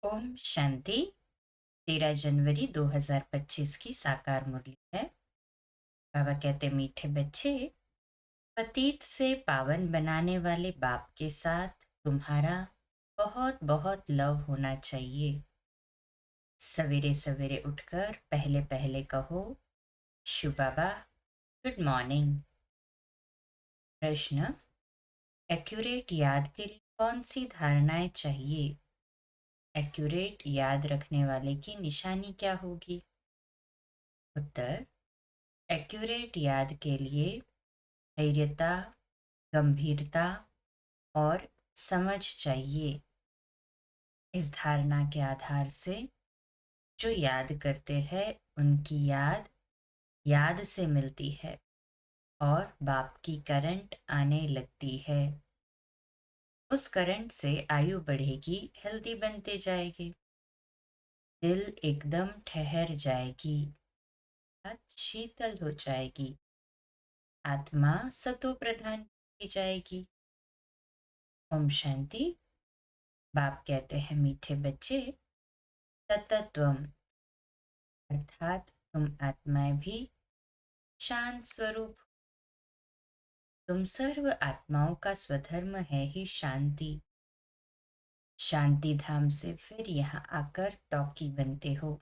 ओम शांति। 13 जनवरी 2025 की साकार मुरली है। बाबा कहते, मीठे बच्चे, पतित से पावन बनाने वाले बाप के साथ तुम्हारा बहुत बहुत लव होना चाहिए। सवेरे सवेरे उठकर पहले पहले कहो, शिव बाबा गुड मॉर्निंग। प्रश्न, एक्यूरेट याद के लिए कौन सी धारणाएं चाहिए? एक्यूरेट याद रखने वाले की निशानी क्या होगी? उत्तर, एक्यूरेट याद के लिए धैर्यता, गंभीरता और समझ चाहिए। इस धारणा के आधार से जो याद करते हैं उनकी याद याद से मिलती है और बाप की करंट आने लगती है। उस करंट से आयु बढ़ेगी, हेल्दी बनते जाएगी, दिल एकदम ठहर जाएगी, बात शीतल हो जाएगी, आत्मा सतो प्रधान की जाएगी। ओम शांति। बाप कहते हैं, मीठे बच्चे, तत्त्वम अर्थात तुम आत्माएं भी शांत स्वरूप। तुम सर्व आत्माओं का स्वधर्म है ही शांति। शांति धाम से फिर यहाँ आकर टॉकी बनते हो।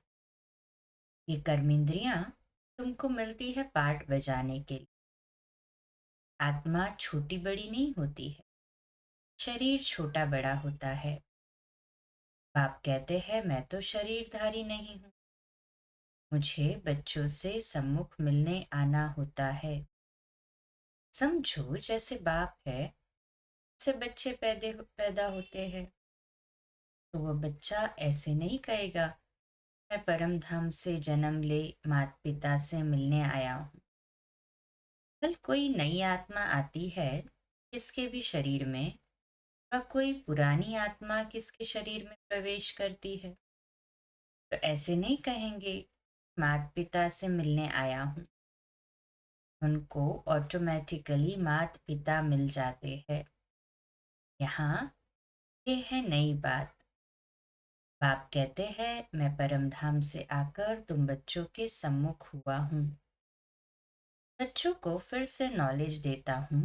ये कर्मेंद्रियां तुमको मिलती है पार्ट बजाने के लिए। आत्मा छोटी बड़ी नहीं होती है, शरीर छोटा बड़ा होता है। बाप कहते हैं, मैं तो शरीरधारी नहीं हूं, मुझे बच्चों से सम्मुख मिलने आना होता है। समझो जैसे बाप है, से बच्चे पैदा होते हैं, तो वो बच्चा ऐसे नहीं कहेगा, मैं परम धाम से जन्म ले माता पिता से मिलने आया हूँ। कल कोई नई आत्मा आती है किसके भी शरीर में, व कोई पुरानी आत्मा किसके शरीर में प्रवेश करती है, तो ऐसे नहीं कहेंगे माता पिता से मिलने आया हूँ। उनको ऑटोमेटिकली माता पिता मिल जाते हैं। यहाँ ये है नई बात। बाप कहते हैं, मैं परम धाम से आकर तुम बच्चों के सम्मुख हुआ हूँ। बच्चों को फिर से नॉलेज देता हूँ,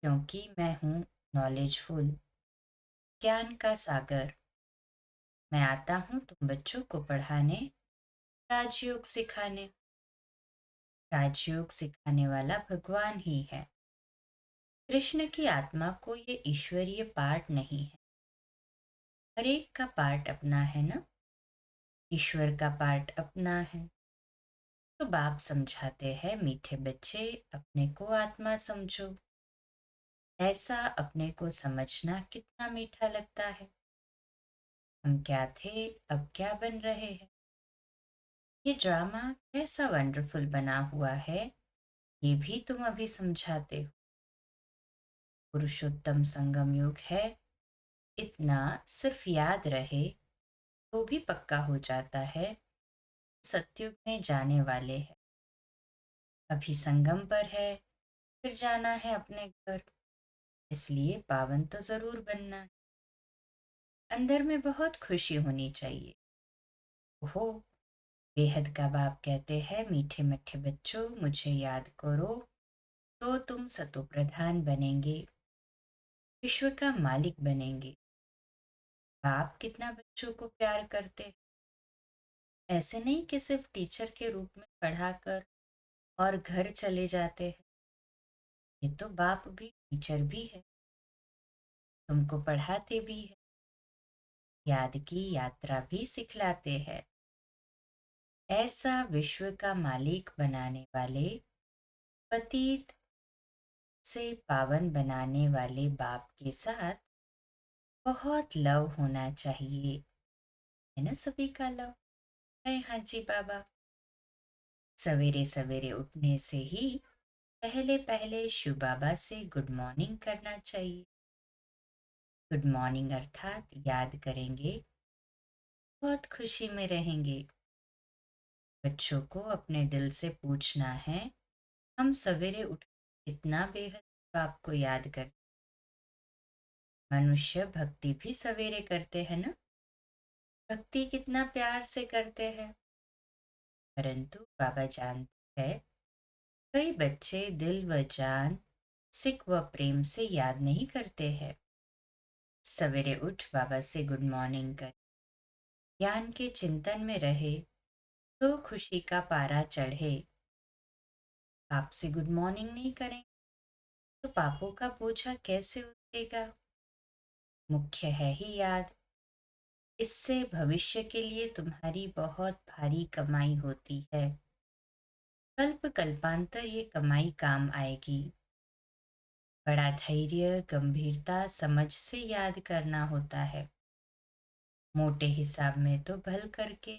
क्योंकि मैं हूँ नॉलेजफुल, ज्ञान का सागर। मैं आता हूँ तुम बच्चों को पढ़ाने, राजयोग सिखाने। राजयोग सिखाने वाला भगवान ही है। कृष्ण की आत्मा को ये ईश्वरीय पार्ट नहीं है, हर एक का पार्ट अपना है ना, ईश्वर का पार्ट अपना है। तो बाप समझाते हैं, मीठे बच्चे, अपने को आत्मा समझो। ऐसा अपने को समझना कितना मीठा लगता है। हम क्या थे, अब क्या बन रहे हैं। ये ड्रामा कैसा वंडरफुल बना हुआ है, ये भी तुम अभी समझाते हो। पुरुषोत्तम संगम युग है, इतना सिर्फ याद रहे तो भी पक्का हो जाता है। सत्युग में जाने वाले हैं, अभी संगम पर है, फिर जाना है अपने घर, इसलिए पावन तो जरूर बनना है। अंदर में बहुत खुशी होनी चाहिए। ओहो, बेहद का बाप कहते हैं, मीठे मीठे बच्चों, मुझे याद करो तो तुम सतो प्रधान बनेंगे, विश्व का मालिक बनेंगे। बाप कितना बच्चों को प्यार करते हैं। ऐसे नहीं कि सिर्फ टीचर के रूप में पढ़ाकर और घर चले जाते हैं। ये तो बाप भी टीचर भी है, तुमको पढ़ाते भी है, याद की यात्रा भी सिखलाते हैं। ऐसा विश्व का मालिक बनाने वाले, पतित से पावन बनाने वाले बाप के साथ बहुत लव होना चाहिए, है ना सभी का लव है। हाँ जी बाबा। सवेरे सवेरे उठने से ही पहले पहले शिव बाबा से गुड मॉर्निंग करना चाहिए। गुड मॉर्निंग अर्थात याद करेंगे, बहुत खुशी में रहेंगे। बच्चों को अपने दिल से पूछना है, हम सवेरे उठ इतना बेहद बाप को याद करते। मनुष्य भक्ति भी सवेरे करते हैं ना, भक्ति कितना प्यार से करते हैं। परंतु बाबा जानते हैं कई बच्चे दिल व जान, सिक व प्रेम से याद नहीं करते हैं। सवेरे उठ बाबा से गुड मॉर्निंग कर ज्ञान के चिंतन में रहे तो खुशी का पारा चढ़े। आपसे गुड मॉर्निंग नहीं करें तो पापों का बोझा कैसे उतरेगा। मुख्य है ही याद, इससे भविष्य के लिए तुम्हारी बहुत भारी कमाई होती है। कल्प कल्पांतर ये कमाई काम आएगी। बड़ा धैर्य, गंभीरता, समझ से याद करना होता है। मोटे हिसाब में तो भल करके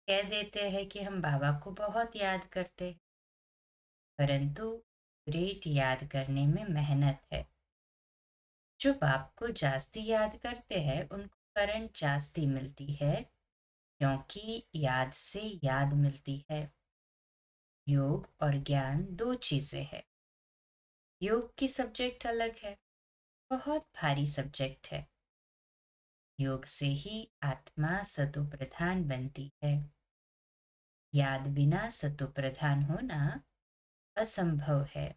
कह देते हैं कि हम बाबा को बहुत याद करते हैं, परंतु ग्रेट याद करने में मेहनत है। जो बाप को जास्ती याद करते हैं उनको करंट जास्ती मिलती है, क्योंकि याद से याद मिलती है। योग और ज्ञान दो चीजें हैं। योग की सब्जेक्ट अलग है, बहुत भारी सब्जेक्ट है। योग से ही आत्मा सतो प्रधान बनती है। याद बिना सतो प्रधान होना असंभव है।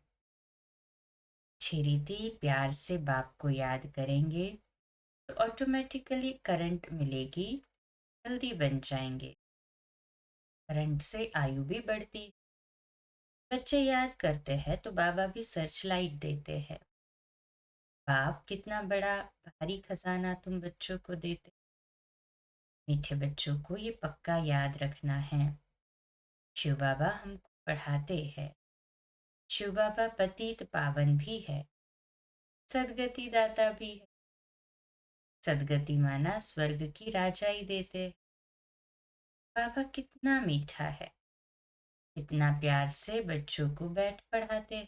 छिरिति प्यार से बाप को याद करेंगे तो ऑटोमेटिकली करंट मिलेगी, जल्दी बन जाएंगे। करंट से आयु भी बढ़ती है। बच्चे याद करते हैं तो बाबा भी सर्च लाइट देते हैं। बाप कितना बड़ा भारी खजाना तुम बच्चों को देते। मीठे बच्चों को ये पक्का याद रखना है। शिव बाबा हमको पढ़ाते हैं। शिव बाबा पतित पावन भी है, सदगति दाता भी है। सदगति माना स्वर्ग की राजाई देते। बाबा कितना मीठा है, कितना प्यार से बच्चों को बैठ पढ़ाते हैं।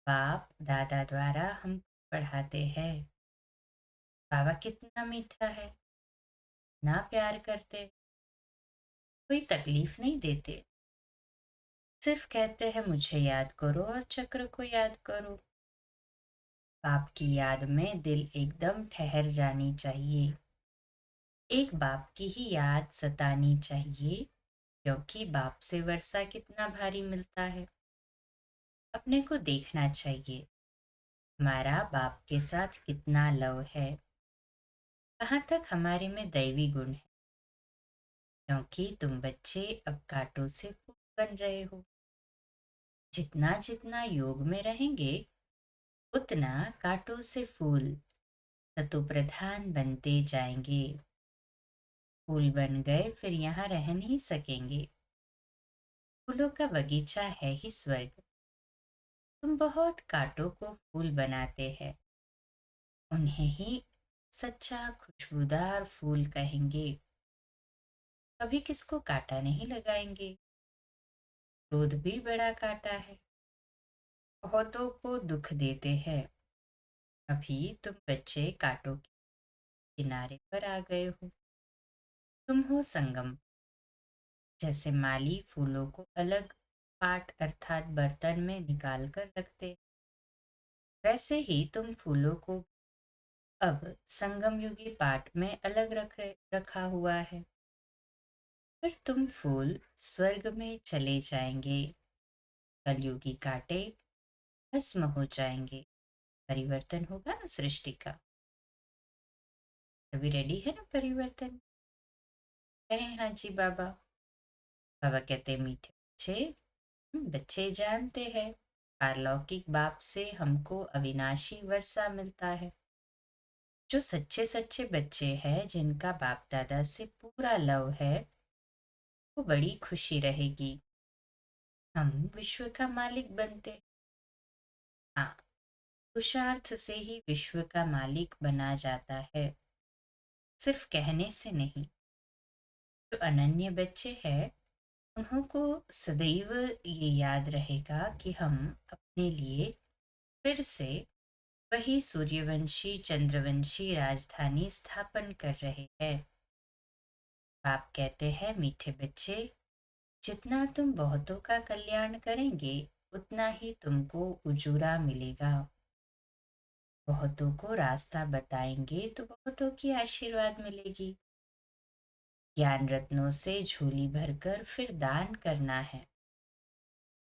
बाप दादा द्वारा हम पढ़ाते हैं। बाबा कितना मीठा है, ना प्यार करते, कोई तकलीफ नहीं देते। सिर्फ कहते हैं मुझे याद करो और चक्र को याद करो। बाप की याद में दिल एकदम ठहर जानी चाहिए। एक बाप की ही याद सतानी चाहिए, क्योंकि बाप से वर्षा कितना भारी मिलता है। अपने को देखना चाहिए हमारा बाप के साथ कितना लव है, कहाँ तक हमारे में दैवी गुण है। क्योंकि तुम बच्चे अब कांटों से फूल बन रहे हो। जितना जितना योग में रहेंगे उतना कांटों से फूल सतो प्रधान बनते जाएंगे। फूल बन गए फिर यहाँ रह नहीं सकेंगे। फूलों का बगीचा है ही स्वर्ग। तुम बहुत कांटों को फूल बनाते हैं, उन्हें ही सच्चा खुशबूदार फूल कहेंगे। कभी किसको कांटा नहीं लगाएंगे। क्रोध भी बड़ा कांटा है, बहुतों को दुख देते हैं। अभी तुम बच्चे कांटों के किनारे पर आ गए हो। तुम हो संगम। जैसे माली फूलों को अलग पाट अर्थात बर्तन में निकाल कर रखते, वैसे ही तुम फूलों को अब संगम युगी पाट में अलग रखा हुआ है। फिर तुम फूल स्वर्ग में चले जाएंगे। कलयुगी कांटे भस्म हो जाएंगे। परिवर्तन होगा ना सृष्टि का। अभी रेडी है ना परिवर्तन। कहें हाँ जी बाबा। बाबा कहते मीठे बच्चे, बच्चे जानते हैं पारलौकिक बाप से हमको अविनाशी वर्षा मिलता है। जो सच्चे सच्चे बच्चे हैं जिनका बाप दादा से पूरा लव है, वो बड़ी खुशी रहेगी। हम विश्व का मालिक बनते। हाँ, पुरुषार्थ से ही विश्व का मालिक बना जाता है, सिर्फ कहने से नहीं। जो अनन्य बच्चे हैं उन्हों को सदैव ये याद रहेगा कि हम अपने लिए फिर से वही सूर्यवंशी चंद्रवंशी राजधानी स्थापन कर रहे हैं। बाप कहते हैं मीठे बच्चे, जितना तुम बहुतों का कल्याण करेंगे उतना ही तुमको उजूरा मिलेगा। बहुतों को रास्ता बताएंगे तो बहुतों की आशीर्वाद मिलेगी। ज्ञान रत्नों से झोली भरकर फिर दान करना है।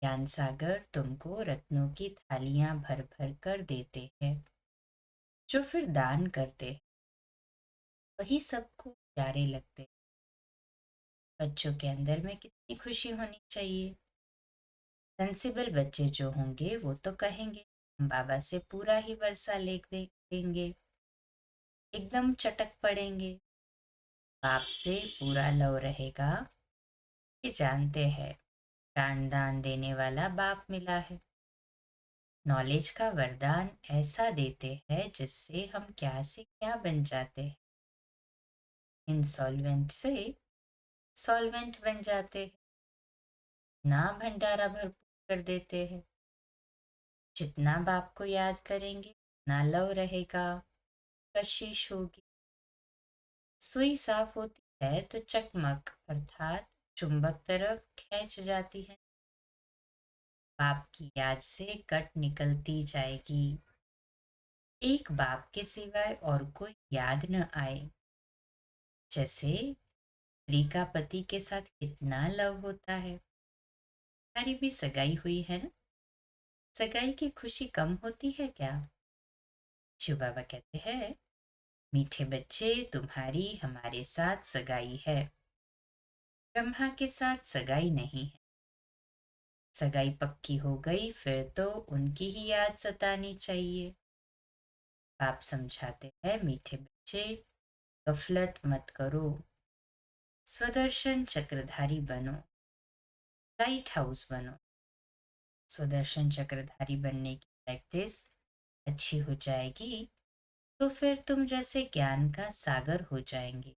ज्ञान सागर तुमको रत्नों की थालियां भर भर कर देते हैं, जो फिर दान करते हैं वही सबको प्यारे लगते हैं। बच्चों के अंदर में कितनी खुशी होनी चाहिए। सेंसिबल बच्चे जो होंगे वो तो कहेंगे हम बाबा से पूरा ही वर्षा देंगे, एकदम चटक पड़ेंगे। बाप से पूरा लव रहेगा, ये जानते हैं ज्ञान दान देने वाला बाप मिला है। नॉलेज का वरदान ऐसा देते हैं जिससे हम क्या से क्या बन जाते हैं। इंसॉल्वेंट से सॉल्वेंट बन जाते हैं, ना भंडारा भरपूर कर देते हैं। जितना बाप को याद करेंगे उतना लव रहेगा, कशिश होगी। सुई साफ होती है तो चकमक अर्थात चुंबक तरफ खींच जाती है। बाप की याद से कट निकलती जाएगी, एक बाप के सिवाय और कोई याद न आए। जैसे स्त्री का पति के साथ कितना लव होता है। हमारी भी सगाई हुई है ना, सगाई की खुशी कम होती है क्या? शिव बाबा कहते हैं मीठे बच्चे तुम्हारी हमारे साथ सगाई है, ब्रह्मा के साथ सगाई नहीं है। सगाई पक्की हो गई फिर तो उनकी ही याद सतानी चाहिए। बाप समझाते हैं मीठे बच्चे गफलत मत करो, स्वदर्शन चक्रधारी बनो, लाइट हाउस बनो। स्वदर्शन चक्रधारी बनने की प्रैक्टिस अच्छी हो जाएगी तो फिर तुम जैसे ज्ञान का सागर हो जाएंगे।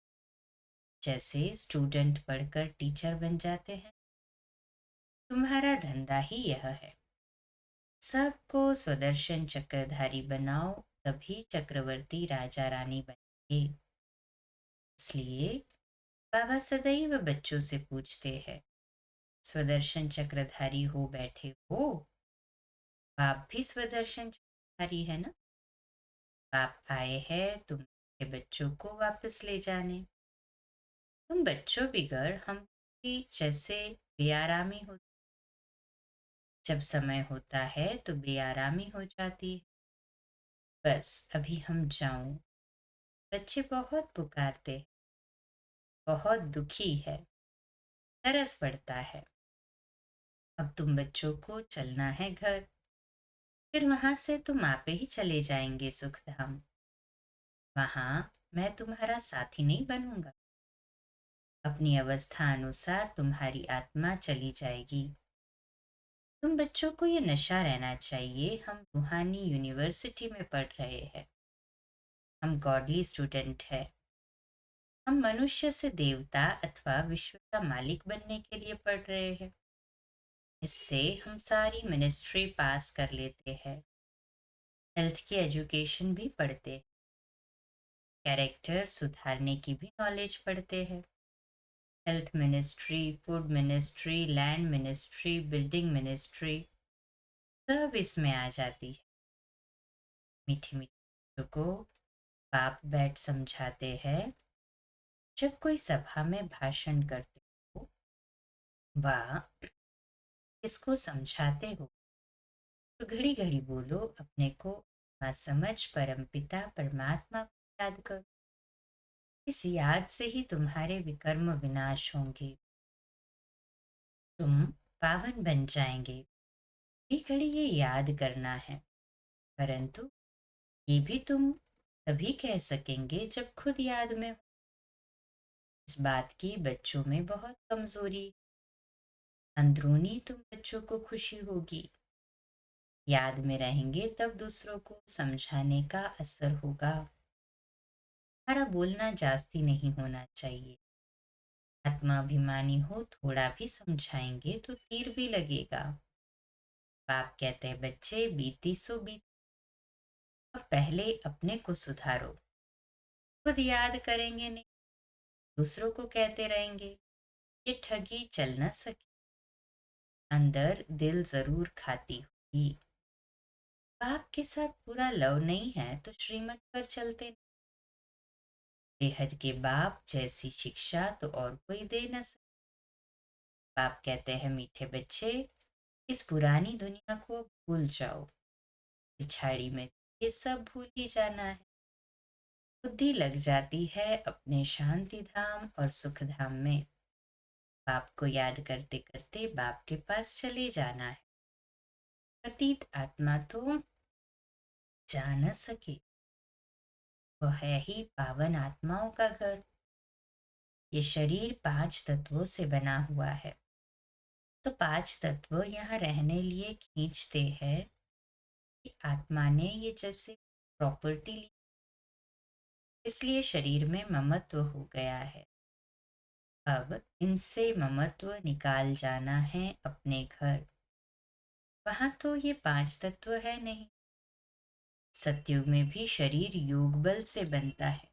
जैसे स्टूडेंट पढ़कर टीचर बन जाते हैं, तुम्हारा धंधा ही यह है। सबको स्वदर्शन चक्रधारी बनाओ, तभी चक्रवर्ती राजा रानी बनेंगे। इसलिए बाबा सदैव बच्चों से पूछते हैं स्वदर्शन चक्रधारी हो बैठे हो? बाप भी स्वदर्शन चक्रधारी है ना। बाप आए हैं तुम के बच्चों को वापस ले जाने। तुम बच्चों बिगड़ हम जैसे बेआरामी हो, जब समय होता है तो बेआरामी हो जाती है। बस अभी हम जाऊं। बच्चे बहुत पुकारते, बहुत दुखी है, तरस पड़ता है। अब तुम बच्चों को चलना है घर, फिर वहां से तुम आपे ही चले जाएंगे सुखधाम। वहां मैं तुम्हारा साथी नहीं बनूंगा। अपनी अवस्था अनुसार तुम्हारी आत्मा चली जाएगी। तुम बच्चों को ये नशा रहना चाहिए हम रूहानी यूनिवर्सिटी में पढ़ रहे हैं, हम गॉडली स्टूडेंट है। हम मनुष्य से देवता अथवा विश्व का मालिक बनने के लिए पढ़ रहे हैं। इससे हम सारी मिनिस्ट्री पास कर लेते हैं। हेल्थ की एजुकेशन भी पढ़ते हैं, कैरेक्टर सुधारने की भी नॉलेज पढ़ते हैं। Health ministry, food ministry, land ministry, building ministry सब इसमें आ जाती है। मीठी मीठी बातों को बाप बैठ समझाते हैं। जब कोई सभा में भाषण करते हो वाह किसको समझाते हो तो घड़ी घड़ी बोलो अपने को समझ परमपिता परमात्मा को याद करो। इस याद से ही तुम्हारे विकर्म विनाश होंगे, तुम पावन बन जाएंगे। घड़ी घड़ी ये याद करना है, परंतु ये भी तुम तभी कह सकेंगे जब खुद याद में हो। इस बात की बच्चों में बहुत कमजोरी, अंदरूनी तुम बच्चों को खुशी होगी। याद में रहेंगे तब दूसरों को समझाने का असर होगा। हमारा बोलना जास्ती नहीं होना चाहिए। आत्माभिमानी हो थोड़ा भी समझाएंगे तो तीर भी लगेगा। बाप कहते हैं बच्चे बीती सो बीती, अब पहले अपने को सुधारो। खुद याद करेंगे नहीं, दूसरों को कहते रहेंगे, ये ठगी चल न सकी। अंदर दिल जरूर खाती होगी। बाप के साथ पूरा लव नहीं है तो श्रीमत पर चलते नहीं। बेहद के बाप जैसी शिक्षा तो और कोई दे न सकता। बाप कहते हैं मीठे बच्चे, इस पुरानी दुनिया को भूल जाओ, पिछाड़ी में ये सब भूल ही जाना है। बुद्धि लग जाती है अपने शांति धाम और सुख धाम में। बाप को याद करते करते बाप के पास चले जाना है। अतीत आत्मा तो जा न सके, वह है ही पावन आत्माओं का घर। ये शरीर 5 तत्वों से बना हुआ है, तो 5 तत्व यहाँ रहने लिए खींचते हैं कि आत्मा ने ये जैसे प्रॉपर्टी ली, इसलिए शरीर में ममत्व हो गया है। अब इनसे ममत्व निकाल जाना है अपने घर। वहां तो ये 5 तत्व है नहीं। सतयुग में भी शरीर योग बल से बनता है।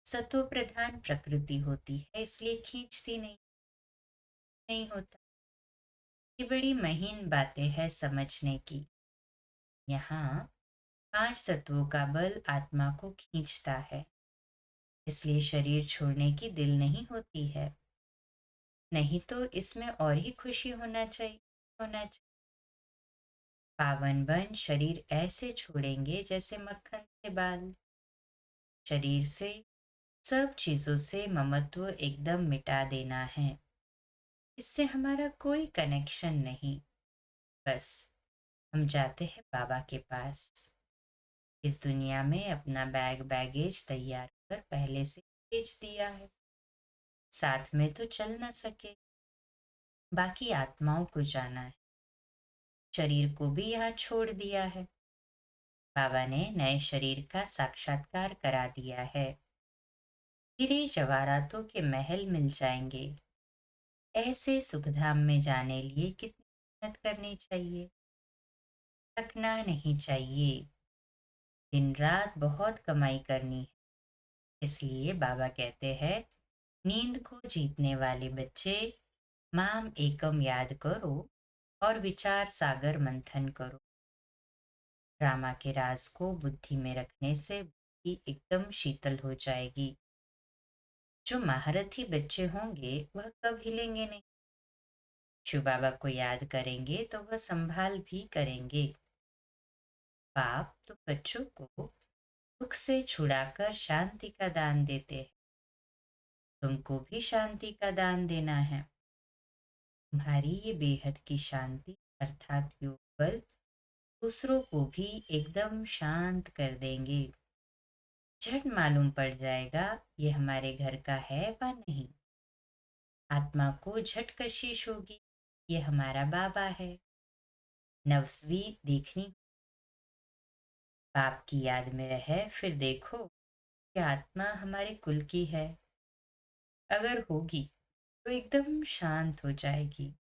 सतो प्रधान प्रकृति होती है, इसलिए खींचती नहीं होता। ये बड़ी महीन बातें हैं समझने की। यहाँ 5 तत्वों का बल आत्मा को खींचता है, इसलिए शरीर छोड़ने की दिल नहीं होती है। नहीं तो इसमें और ही खुशी होना चाहिए। पावन बन शरीर ऐसे छोड़ेंगे जैसे मक्खन से बाल। शरीर से सब चीजों से ममत्व एकदम मिटा देना है। इससे हमारा कोई कनेक्शन नहीं। बस हम जाते हैं बाबा के पास। इस दुनिया में अपना बैगेज तैयार कर पहले से भेज दिया है। साथ में तो चल न सके, बाकी आत्माओं को जाना है। शरीर को भी यहाँ छोड़ दिया है। बाबा ने नए शरीर का साक्षात्कार करा दिया है। हीरे जवाहरातों के महल मिल जाएंगे। ऐसे सुखधाम में जाने लिए कितनी मेहनत करनी चाहिए, थकना नहीं चाहिए। दिन रात बहुत कमाई करनी है। इसलिए बाबा कहते हैं नींद को जीतने वाले बच्चे माम एकम याद करो और विचार सागर मंथन करो। रामा के राज को बुद्धि में रखने से बुद्धि एकदम शीतल हो जाएगी। जो महारथी बच्चे होंगे वह कब हिलेंगे नहीं। शिव बाबा को याद करेंगे तो वह संभाल भी करेंगे। बाप तो बच्चों को दुख से छुड़ाकर शांति का दान देते हैं। तुमको भी शांति का दान देना है। तुम्हारी ये बेहद की शांति अर्थात योग बल दूसरों को भी एकदम शांत कर देंगे। झट मालूम पड़ जाएगा ये हमारे घर का है व नहीं। आत्मा को झट कशिश होगी, ये हमारा बाबा है। नवस्वी देखनी बाप की याद में रहे, फिर देखो कि आत्मा हमारे कुल की है। अगर होगी तो एकदम शांत हो जाएगी।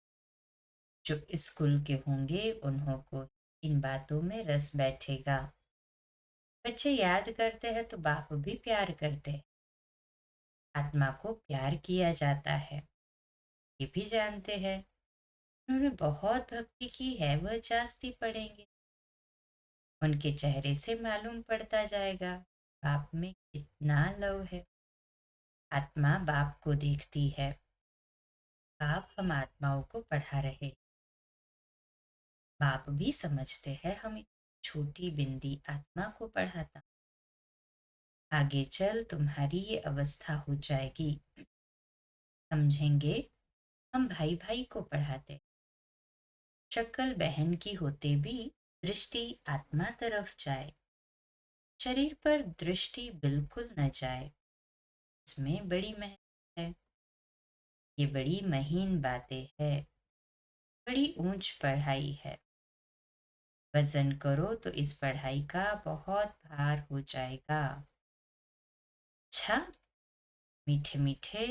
जो इस कुल के होंगे उन्हों को इन बातों में रस बैठेगा। बच्चे याद करते हैं तो बाप भी प्यार करते हैं। आत्मा को प्यार किया जाता है, ये भी जानते हैं। उन्होंने बहुत भक्ति की है, वह जास्ती पढ़ेंगे। उनके चेहरे से मालूम पड़ता जाएगा बाप में कितना लव है। आत्मा बाप को देखती है। बाप हम आत्माओं को पढ़ा रहे। बाप भी समझते हैं हम छोटी बिंदी आत्मा को पढ़ाता। आगे चल तुम्हारी ये अवस्था हो जाएगी। समझेंगे हम भाई भाई को पढ़ाते। शक्ल बहन की होते भी दृष्टि आत्मा तरफ जाए, शरीर पर दृष्टि बिल्कुल न जाए। इसमें बड़ी मेहनत है। ये बड़ी महीन बातें है, बड़ी ऊंच पढ़ाई है। वजन करो तो इस पढ़ाई का बहुत भार हो जाएगा। अच्छा, मीठे मीठे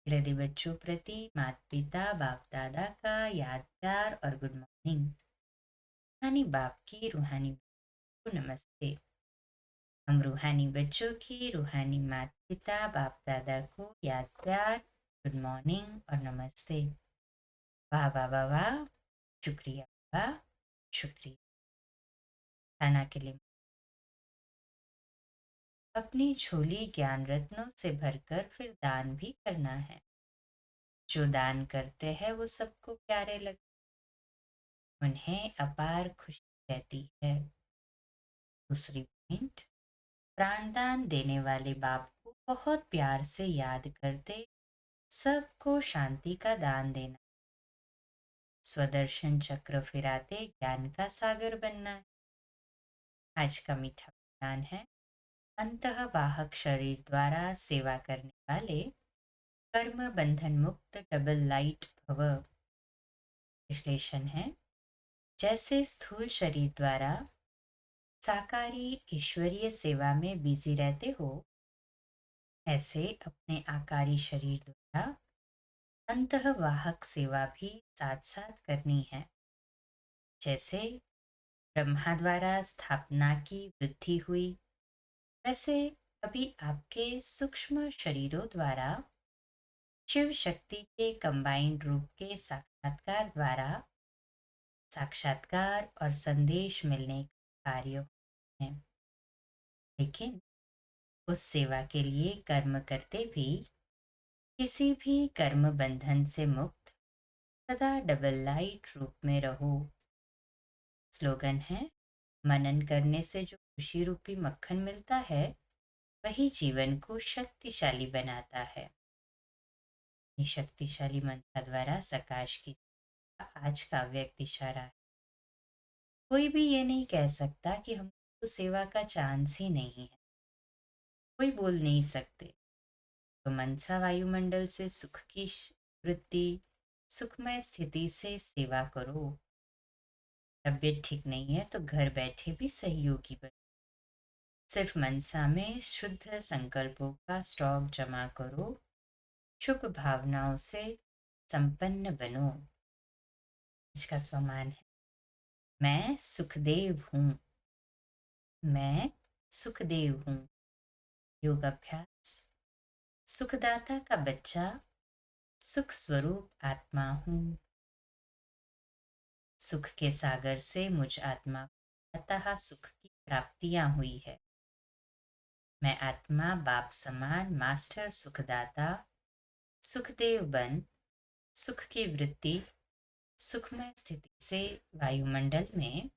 हृदय बच्चों प्रति माता पिता बाप दादा का याद प्यार और गुड मॉर्निंग। रूहानी बाप की रूहानी को नमस्ते। हम रूहानी बच्चों की रूहानी माता पिता बाप दादा को याद प्यार गुड मॉर्निंग और नमस्ते। वाह वाह वाह वाह, शुक्रिया वाह, शुक्रिया। खाना के लिए अपनी झोली ज्ञान रत्नों से भरकर फिर दान भी करना है। जो दान करते हैं वो सबको प्यारे लगते, उन्हें अपार खुशी रहती है। दूसरी पॉइंट, प्राणदान देने वाले बाप को बहुत प्यार से याद करते सबको शांति का दान देना। स्वदर्शन चक्र फिराते ज्ञान का सागर बनना है। आज का मीठा ज्ञान है, अंतःवाहक शरीर द्वारा सेवा करने वाले कर्म बंधन मुक्त डबल लाइट भव। विश्लेषण है, जैसे स्थूल शरीर द्वारा साकारी ईश्वरीय सेवा में बिजी रहते हो, ऐसे अपने आकारी शरीर द्वारा अंतःवाहक सेवा भी साथ साथ करनी है। जैसे ब्रह्मा द्वारा स्थापना की वृद्धि हुई, वैसे अभी आपके सूक्ष्म शरीरों द्वारा शिव शक्ति के कंबाइंड रूप के साक्षात्कार द्वारा साक्षात्कार और संदेश मिलने का कार्य है। लेकिन उस सेवा के लिए कर्म करते भी किसी भी कर्म बंधन से मुक्त सदा डबल लाइट रूप में रहो। स्लोगन है, मनन करने से जो खुशी रूपी मक्खन मिलता है वही जीवन को शक्तिशाली बनाता है। शक्तिशाली मंत्र द्वारा सकाश की आज का व्यक्त इशारा है। कोई भी ये नहीं कह सकता कि हमको सेवा का चांस ही नहीं है, कोई बोल नहीं सकते। तो मनसा वायुमंडल से सुख की वृत्ति, सुखमय स्थिति से सेवा करो। तबीयत ठीक नहीं है तो घर बैठे भी सहयोगी बनो। सिर्फ मनसा में शुद्ध संकल्पों का स्टॉक जमा करो, शुभ भावनाओं से संपन्न बनो। इसका स्वमान है, मैं सुखदेव हूँ, मैं सुखदेव हूँ। योग अभ्यास, सुखदाता का बच्चा, सुख स्वरूप आत्मा हूँ। सुख के सागर से मुझ आत्मा को अतः सुख की प्राप्तियां हुई है। मैं आत्मा बाप समान मास्टर सुखदाता सुखदेव बन सुख की वृत्ति सुखमय स्थिति से वायुमंडल में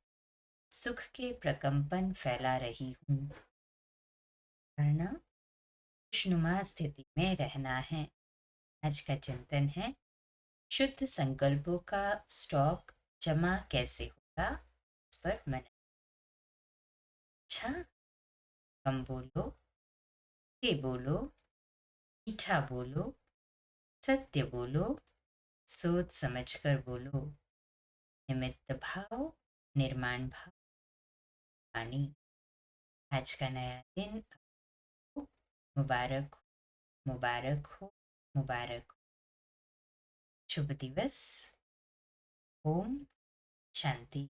सुख के प्रकंपन फैला रही हूँ। करना, खुशनुमा स्थिति में रहना है। आज का चिंतन है, शुद्ध संकल्पों का स्टॉक जमा कैसे होगा, इस पर मन। अच्छा, कम बोलो, के बोलो, मीठा बोलो, सत्य बोलो, सोच समझकर बोलो। निमित्त भाव, निर्माण भाव, वाणी। आज का नया दिन आपको मुबारक हो, मुबारक हो, मुबारक हो। शुभ दिवस। ओम शांति।